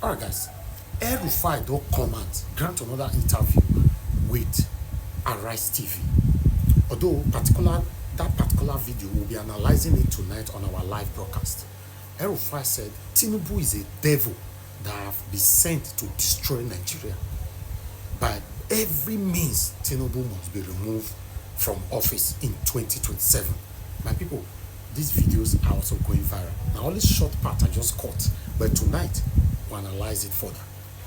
All right, guys. El-Rufai don't come and grant another interview with Arise TV. Although that particular video, we'll be analyzing it tonight on our live broadcast. El-Rufai said Tinubu is a devil that have been sent to destroy Nigeria. By every means, Tinubu must be removed from office in 2027. My people, these videos are also going viral. Now, only short part I just caught, but tonight we'll analyze it further.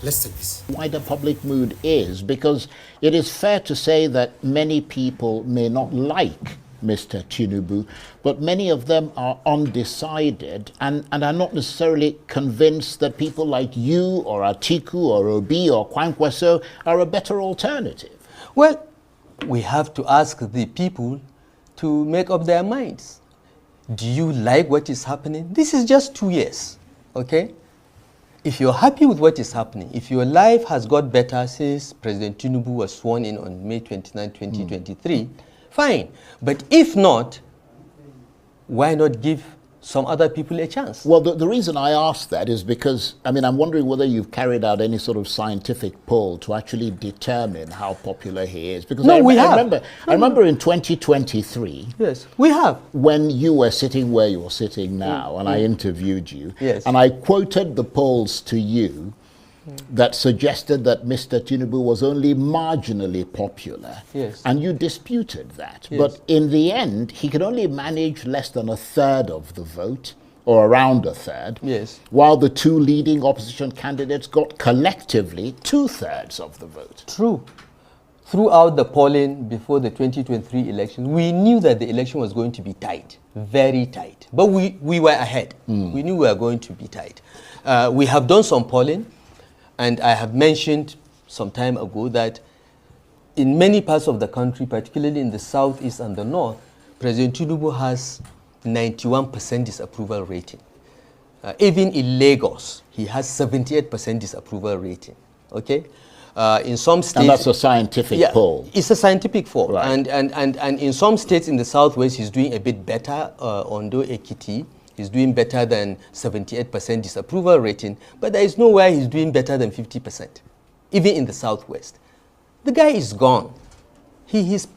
Let's take this. Why the public mood is, because it is fair to say that many people may not like Mr. Tinubu, but many of them are undecided and are not necessarily convinced that people like you or Atiku or Obi or Kwankwaso are a better alternative. Well, we have to ask the people to make up their minds. Do you like what is happening? This is just 2 years, okay? If you're happy with what is happening, if your life has got better since President Tinubu was sworn in on May 29, 2023, fine. But if not, why not give some other people a chance? Well, the reason I ask that is because, I mean, I'm wondering whether you've carried out any sort of scientific poll to actually determine how popular he is. Because no, I remember in 2023. Yes, we have. When you were sitting where you're sitting now, and I interviewed you, yes, and I quoted the polls to you that suggested that Mr. Tinubu was only marginally popular. Yes. And you disputed that. Yes. But in the end, he could only manage less than a third of the vote, or around a third. Yes. While the two leading opposition candidates got collectively 2/3 of the vote. True. Throughout the polling before the 2023 election, we knew that the election was going to be tight, very tight. But we were ahead. We knew we were going to be tight. We have done some polling. And I have mentioned some time ago that in many parts of the country, particularly in the southeast and the north, President Tinubu has 91% disapproval rating. Even in Lagos, he has 78% disapproval rating. Okay, in some states, and that's a scientific poll. It's a scientific poll, right. And in some states in the southwest, he's doing a bit better. Ondo, Ekiti. He's doing better than 78% disapproval rating, but there is nowhere he's doing better than 50%, even in the southwest. The guy is gone. He's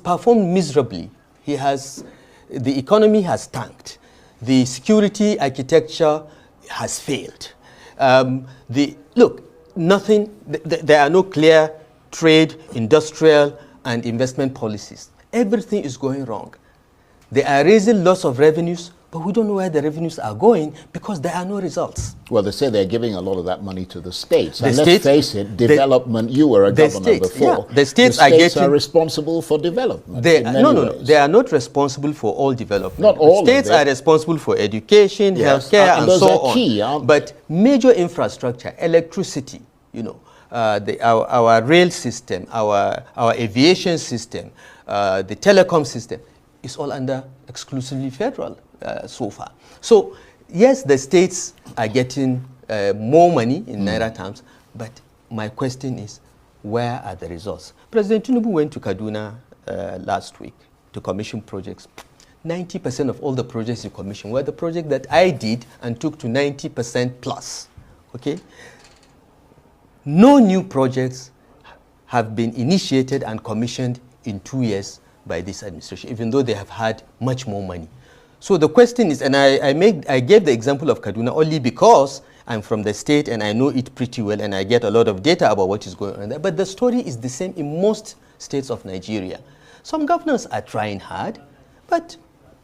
performed miserably. The economy has tanked. The security architecture has failed. There are no clear trade, industrial, and investment policies. Everything is going wrong. They are raising lots of revenues, but we don't know where the revenues are going because there are no results. Well, they say they're giving a lot of that money to the states. And let's face it, development, you were a governor before. Yeah, the states are responsible for development. They are not responsible for all development. Not all. States are responsible for education, healthcare, and so on. Key, aren't but major infrastructure, electricity, our rail system, our aviation system, the telecom system, is all under exclusively federal so far. So, yes, the states are getting more money in Naira terms, but my question is, where are the results? President Tinubu went to Kaduna last week to commission projects. 90% of all the projects he commissioned were the project that I did and took to 90% plus, okay? No new projects have been initiated and commissioned in 2 years by this administration, even though they have had much more money. So the question is, and I gave the example of Kaduna only because I'm from the state and I know it pretty well and I get a lot of data about what is going on there. But the story is the same in most states of Nigeria. Some governors are trying hard, but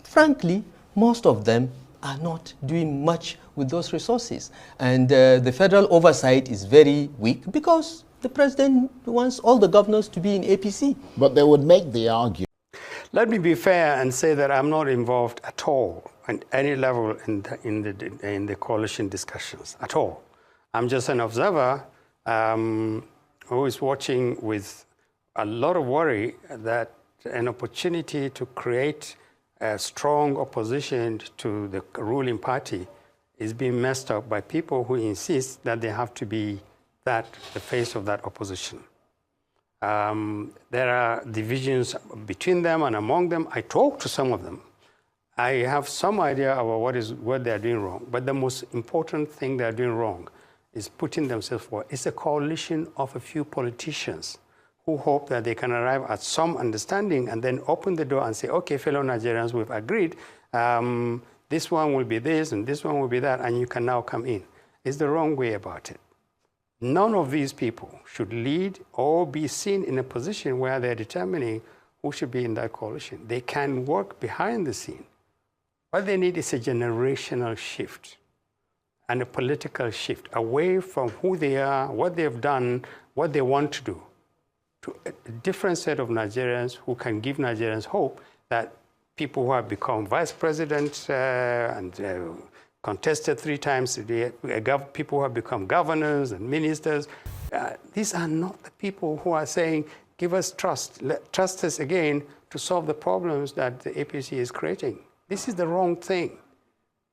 frankly, most of them are not doing much with those resources. And the federal oversight is very weak because the president wants all the governors to be in APC. But they would make the argument. Let me be fair and say that I'm not involved at all at any level in the coalition discussions at all. I'm just an observer who is watching with a lot of worry that an opportunity to create a strong opposition to the ruling party is being messed up by people who insist that they have to be the face of that opposition. There are divisions between them and among them. I talked to some of them, I have some idea about what they're doing wrong, but the most important thing they're doing wrong is putting themselves forward. It's a coalition of a few politicians who hope that they can arrive at some understanding and then open the door and say, okay, fellow Nigerians, we've agreed, this one will be this and this one will be that, and you can now come in. It's the wrong way about it. None of these people should lead or be seen in a position where they're determining who should be in that coalition. They can work behind the scene. What they need is a generational shift and a political shift away from who they are, what they've done, what they want to do, to a different set of Nigerians who can give Nigerians hope that people who have become vice president and contested 3 times, people who have become governors and ministers, these are not the people who are saying, give us trust, trust us again to solve the problems that the APC is creating. This is the wrong thing.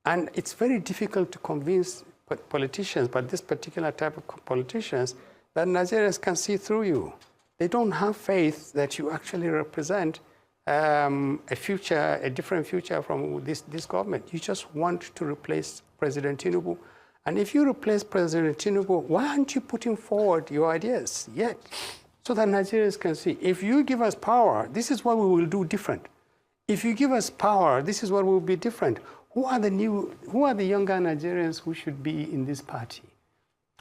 And it's very difficult to convince politicians, but this particular type of politicians, that Nigerians can see through you. They don't have faith that you actually represent a future, a different future from this government. You just want to replace President Tinubu. And if you replace President Tinubu, why aren't you putting forward your ideas yet? So that Nigerians can see, if you give us power, this is what we will do different. If you give us power, this is what will be different. Who are the younger Nigerians who should be in this party?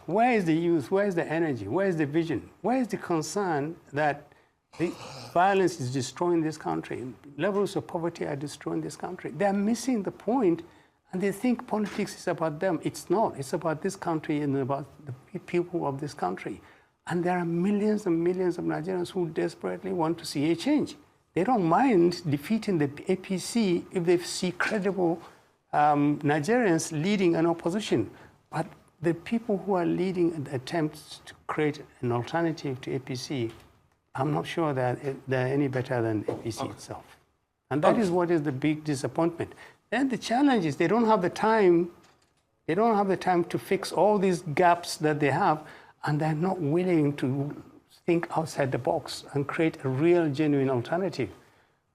Where is the youth? Where is the energy? Where is the vision? Where is the concern that the violence is destroying this country? Levels of poverty are destroying this country. They are missing the point, and they think politics is about them. It's not. It's about this country and about the people of this country. And there are millions and millions of Nigerians who desperately want to see a change. They don't mind defeating the APC if they see credible Nigerians leading an opposition. But the people who are leading attempts to create an alternative to APC, I'm not sure that they're any better than APC itself. And that is what is the big disappointment. Then the challenge is they don't have the time. They don't have the time to fix all these gaps that they have, and they're not willing to think outside the box and create a real, genuine alternative.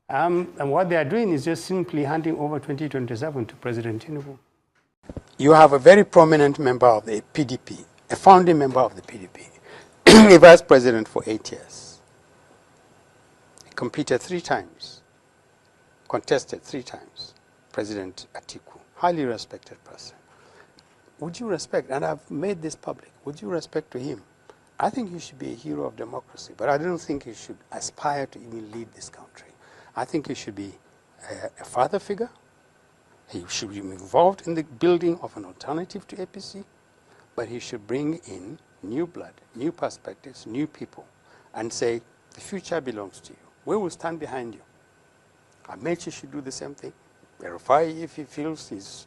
And what they are doing is just simply handing over 2027 to President Tinubu. You have a very prominent member of the PDP, a founding member of the PDP, a vice president for 8 years. He competed 3 times, contested 3 times, President Atiku, highly respected person. Would you respect, and I've made this public, would you respect to him? I think he should be a hero of democracy, but I don't think he should aspire to even lead this country. I think he should be a father figure. He should be involved in the building of an alternative to APC, but he should bring in new blood, new perspectives, new people, and say, the future belongs to you. We will stand behind you. Amechi should do the same thing. El-Rufai, if he feels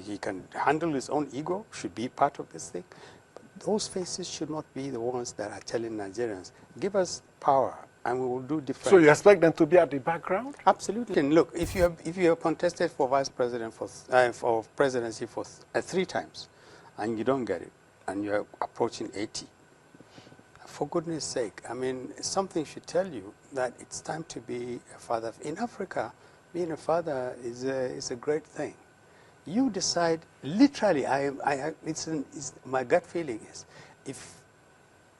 he can handle his own ego, should be part of this thing. But those faces should not be the ones that are telling Nigerians, give us power and we will do different. So you expect them to be at the background? Absolutely. And look, if you have contested for vice president for presidency for 3 times, and you don't get it, and you're approaching 80, for goodness sake, I mean, something should tell you that it's time to be a father. In Africa, being a father is a great thing. You decide, literally, my gut feeling is, if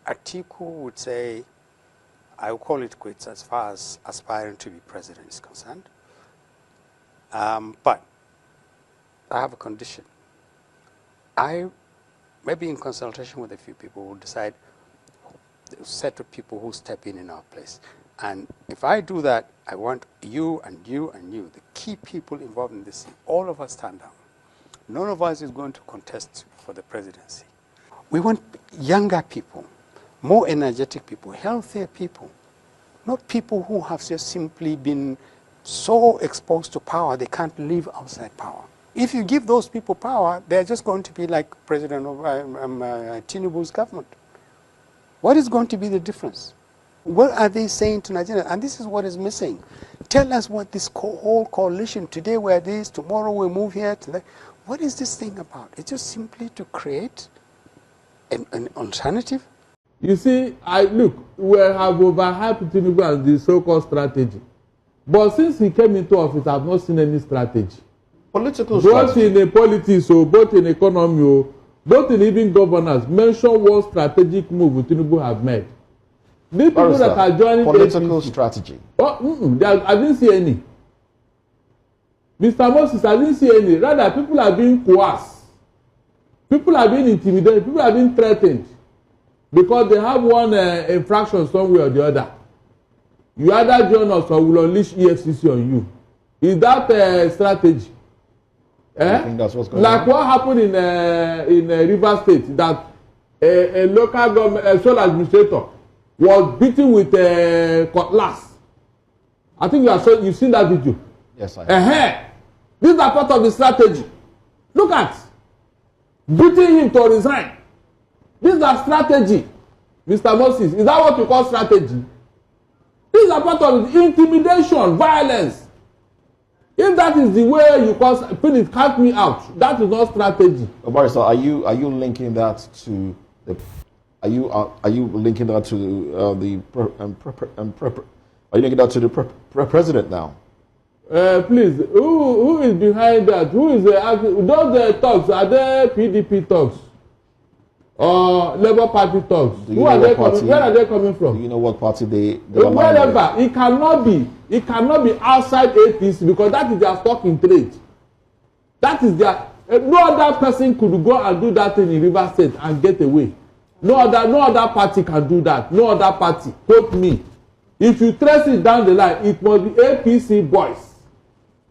Atiku would say, I will call it quits as far as aspiring to be president is concerned. But I have a condition. I, maybe in consultation with a few people, will decide a set of people who step in our place. And if I do that, I want you and you and you, the key people involved in this, all of us stand down. None of us is going to contest for the presidency. We want younger people, more energetic people, healthier people, not people who have just simply been so exposed to power they can't live outside power. If you give those people power, they're just going to be like President Tinubu's government. What is going to be the difference? What are they saying to Nigeria? And this is what is missing. Tell us what this whole coalition, today we're this, tomorrow we move here. What is this thing about? It's just simply to create an alternative. You see, look, we have overhyped Tinubu and the so-called strategy. But since he came into office, I've not seen any strategy. Political both strategy. in politics, both in economy, both in even governance. Mention what strategic move Tinubu have made. These people that are joining political APC, strategy. Oh, I didn't see any. Mr. Moses, I didn't see any. Rather, people are being coerced. People are being intimidated. People are being threatened because they have one infraction somewhere or the other. You either join us or we'll unleash EFCC on you. Is that strategy? I think that's what's going like on. what happened in Rivers State, that a local government, a sole administrator, was beaten with a cutlass. I think you've seen that video. Yes, I have. These are part of the strategy. Look at beating him to resign. These are strategy. Mr. Moses, is that what you call strategy? These are part of the intimidation, violence. If that is the way you call, please count me out. That is not strategy. Barrister, are you linking that to the? Are you linking that to the? Are you linking that to the president now? Please, who is behind that? Who is those talks? Are they PDP talks or Labour Party talks? Who are they coming? Where are they coming from? Do you know what party they wherever. It cannot be outside APC because that is their stock in trade. That is their. No other person could go and do that thing in Rivers State and get away. No other party can do that. No other party. Quote me. If you trace it down the line, it must be APC boys.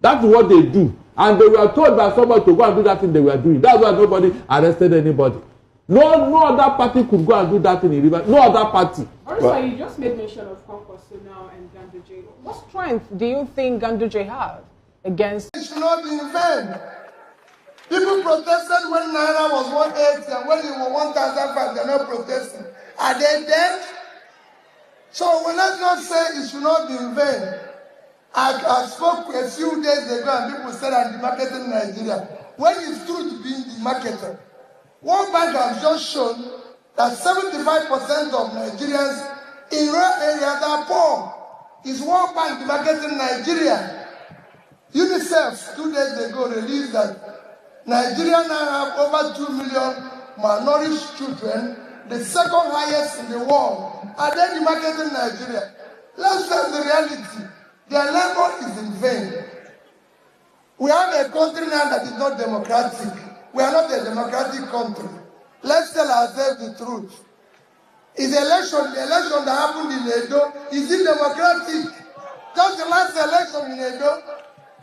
That's what they do. And they were told by somebody to go and do that thing they were doing. That's why nobody arrested anybody. No other party could go and do that thing in Rivers. No other party. Also, you just made mention of Kwankwaso now and Ganduje. What strength do you think Ganduje have against? It should not be in vain. People protested when Naira was 180 and when it was 1,500, they're not protesting. Are they dead? So let's not say it should not be in vain. I spoke a few days ago and people said I'm demarketing Nigeria. When it's true to be demarketed, World Bank has just shown that 75% of Nigerians in rural areas are poor. Is World Bank demarketing Nigeria? UNICEF 2 days ago released that Nigeria now have over 2 million malnourished children, the second highest in the world. Are they demarketing Nigeria? Let's face the reality. Their labor is in vain. We have a country now that is not democratic. We are not a democratic country. Let's tell ourselves the truth. Is the election that happened in Edo, is it democratic? Just the last election in Edo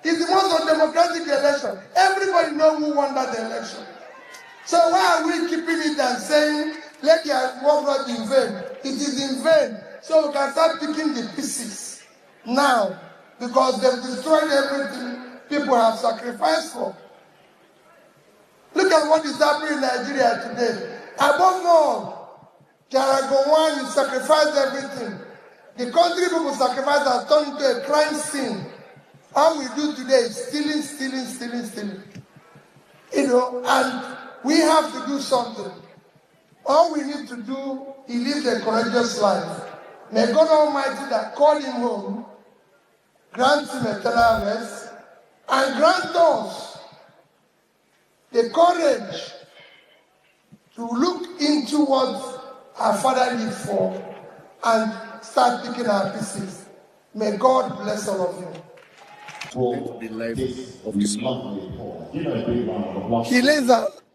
is the most undemocratic election. Everybody knows who won that election. So why are we keeping it and saying, let your work not in vain? It is in vain. So we can start picking the pieces now because they've destroyed everything people have sacrificed for. Look at what is happening in Nigeria today. Above all, Jaragowan, you sacrificed everything. The country people sacrificed has turned into a crime scene. All we do today is stealing. You know, and we have to do something. All we need to do is live a courageous life. May God Almighty that called him home grant him eternal rest and grant us the courage to look into what our Father lived for and start picking our pieces. May God bless all of you.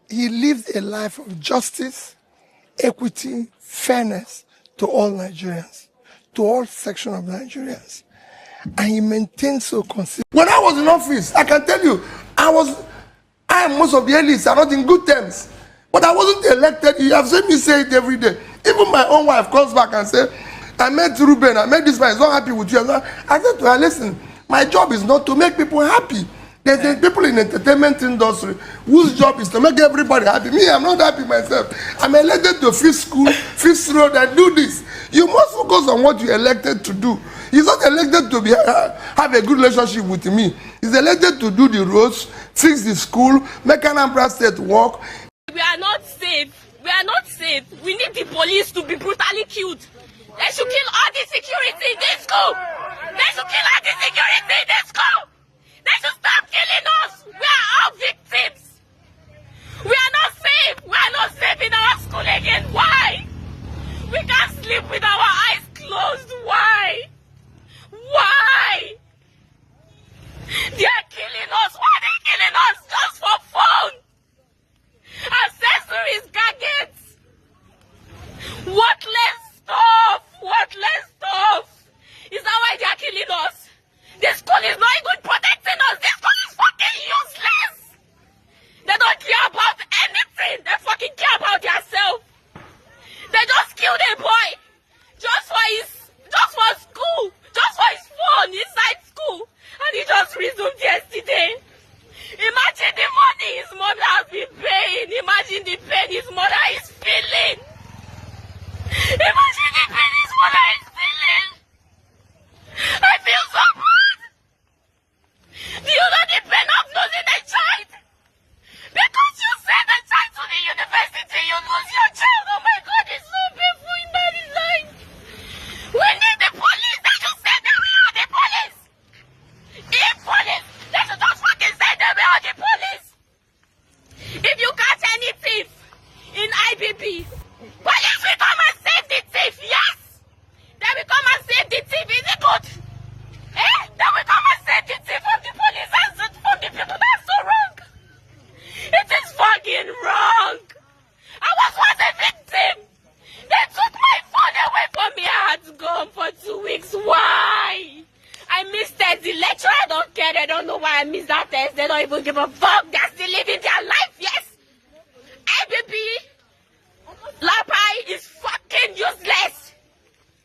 He lives a life of justice, equity, fairness to all Nigerians, to all sections of Nigerians. And he maintains so consistent. When I was in office, I can tell you, I and most of the elites are not in good terms. But I wasn't elected. You have seen me say it every day. Even my own wife comes back and says, I met Ruben, I met this man, he's not happy with you. I said to her, listen, my job is not to make people happy. There's people in the entertainment industry whose job is to make everybody happy. Me, I'm not happy myself. I'm elected to fifth school, fifth road, and do this. You must focus on what you're elected to do. He's not elected to have a good relationship with me. He's elected to do the roads, fix the school, make Anambra State work. We are not safe. We are not safe. We need the police to be brutally killed. They should kill all the security in this school. They should kill our insecurity in the school. They should stop killing us. We are all victims. We are not safe. We are not safe in our school again. Why? We can't sleep with our eyes closed. Why? Why? They are killing us. Why are they killing us? Just for fun. Accessories, gadgets. Worthless stuff. Worthless stuff. Is that why they are killing us? The school is not even protecting us. This school is fucking useless. They don't care about anything. They fucking care about themselves. They just killed a boy just for school, just for his phone inside school, and he just resumed yesterday. Imagine the money his mother has been paying. Imagine the pain his mother is feeling. Imagine the pain his mother is feeling. I feel so bad. Do you know the pain of losing a child? Because you send a child to the university, you lose your child. Oh my God, it's so painful in my life. We need the police. They should send them out, the police. If police, they should just fucking send them out, the police. If you catch any thief in IBB, police will come and save the thief, yes. They will come and save the thief, is it good? Eh? They will come and save the thief from the police and from the people. That's so wrong. It is fucking wrong. I was once a victim. They took my phone away from me. I had to go home for 2 weeks. Why? I missed it. The lecturer don't care. They don't know why I missed that test. They don't even give a fuck. They're still living their life. Yes. ABB, Lapai is fucking useless.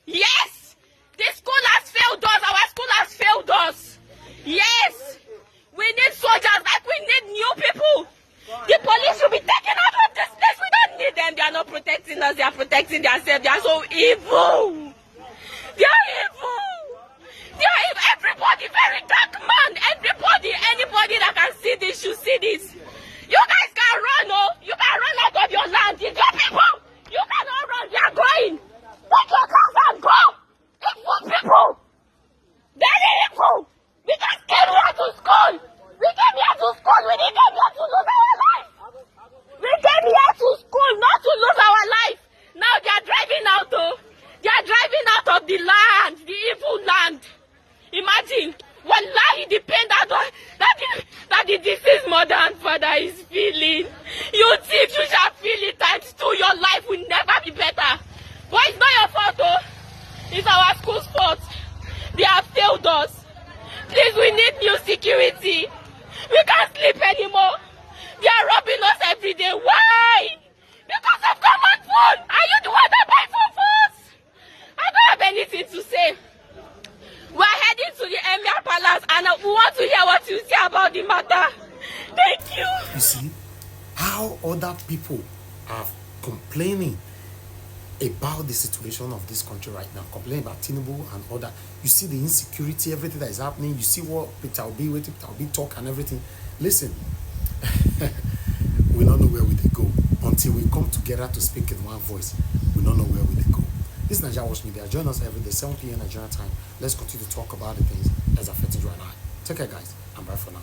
Yes. The school has failed us. Our school has failed us. Yes. We need soldiers like we need new people. The police should be taken out of this place. We don't need them. They are not protecting us. They are protecting themselves. They are so evil. They are evil. They are evil. Everybody, very dark man. Everybody, anybody that can see this should see this. You guys can run, oh. You can run out of your land. It's your people. You cannot run. They are going. Take your cars and go. Evil people. Very evil. We just came here to school. We came here to school. We didn't come here to lose our life. We came here to school not to lose our life. Now they are driving out, though. They are driving out of the land, the evil land. Imagine, wallahi, the pain that the deceased mother and father is feeling. You think you shall feel it times 2. Your life will never be better. But it's not your fault, though. It's our school's fault. They have failed us. Please, we need new security. We can't sleep anymore. They are robbing us every day. Why? Because of common food. Are you the one that buy food for us? I don't have anything to say. We're heading to the Emir Palace and we want to hear what you say about the matter. Thank you. You see how other people are complaining about the situation of this country right now, complaining about Tinubu and other. You see the insecurity, everything that is happening. You see what Peter Obi talk and everything. Listen, we don't know where we they go until we come together to speak in one voice. We don't know where we they go. This is NAIJA Watch Media. Join us every day, 7 p.m. Nigerian time. Let's continue to talk about the things that's affecting you and I. Take care, guys, and bye for now.